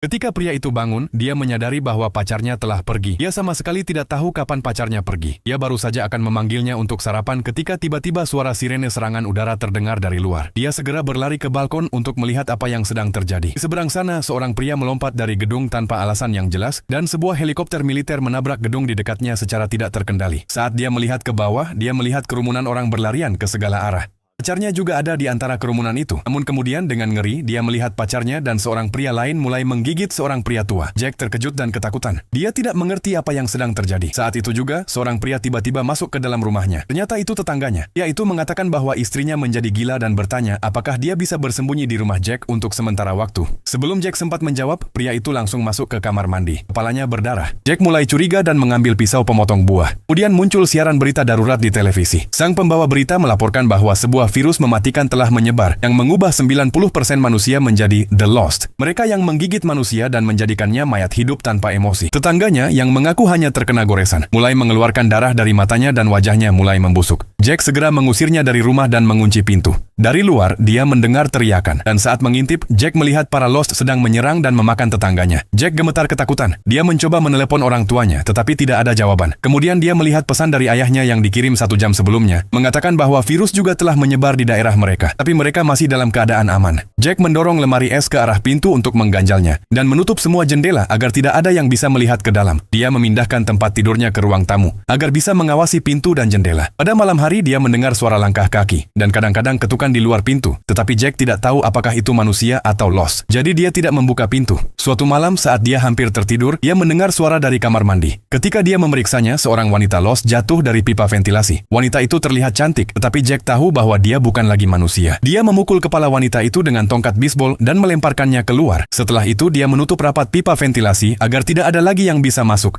Ketika pria itu bangun, dia menyadari bahwa pacarnya telah pergi. Dia sama sekali tidak tahu kapan pacarnya pergi. Dia baru saja akan memanggilnya untuk sarapan ketika tiba-tiba suara sirene serangan udara terdengar dari luar. Dia segera berlari ke balkon untuk melihat apa yang sedang terjadi. Di seberang sana, seorang pria melompat dari gedung tanpa alasan yang jelas, dan sebuah helikopter militer menabrak gedung di dekatnya secara tidak terkendali. Saat dia melihat ke bawah, dia melihat kerumunan orang berlarian ke segala arah. Pacarnya juga ada di antara kerumunan itu. Namun kemudian dengan ngeri, dia melihat pacarnya dan seorang pria lain mulai menggigit seorang pria tua. Jack terkejut dan ketakutan. Dia tidak mengerti apa yang sedang terjadi. Saat itu juga, seorang pria tiba-tiba masuk ke dalam rumahnya. Ternyata itu tetangganya. Dia itu mengatakan bahwa istrinya menjadi gila dan bertanya apakah dia bisa bersembunyi di rumah Jack untuk sementara waktu. Sebelum Jack sempat menjawab, pria itu langsung masuk ke kamar mandi. Kepalanya berdarah. Jack mulai curiga dan mengambil pisau pemotong buah. Kemudian muncul siaran berita darurat di televisi. Sang pembawa berita melaporkan bahwa sebuah virus mematikan telah menyebar yang mengubah 90% manusia menjadi The Lost. Mereka yang menggigit manusia dan menjadikannya mayat hidup tanpa emosi. Tetangganya yang mengaku hanya terkena goresan, mulai mengeluarkan darah dari matanya dan wajahnya mulai membusuk. Jack segera mengusirnya dari rumah dan mengunci pintu. Dari luar, dia mendengar teriakan, dan saat mengintip, Jack melihat para Lost sedang menyerang dan memakan tetangganya. Jack gemetar ketakutan. Dia mencoba menelepon orang tuanya, tetapi tidak ada jawaban. Kemudian dia melihat pesan dari ayahnya yang dikirim 1 jam sebelumnya, mengatakan bahwa virus juga telah menyebar di daerah mereka, tapi mereka masih dalam keadaan aman. Jack mendorong lemari es ke arah pintu untuk mengganjalnya, dan menutup semua jendela agar tidak ada yang bisa melihat ke dalam. Dia memindahkan tempat tidurnya ke ruang tamu, agar bisa mengawasi pintu dan jendela. Pada malam hari dia mendengar suara langkah kaki, dan kadang-kadang ketukan di luar pintu, tetapi Jack tidak tahu apakah itu manusia atau Lost. Jadi dia tidak membuka pintu. Suatu malam saat dia hampir tertidur, dia mendengar suara dari kamar mandi. Ketika dia memeriksanya, seorang wanita Lost jatuh dari pipa ventilasi. Wanita itu terlihat cantik, tetapi Jack tahu bahwa dia bukan lagi manusia. Dia memukul kepala wanita itu dengan tongkat bisbol dan melemparkannya keluar. Setelah itu dia menutup rapat pipa ventilasi agar tidak ada lagi yang bisa masuk.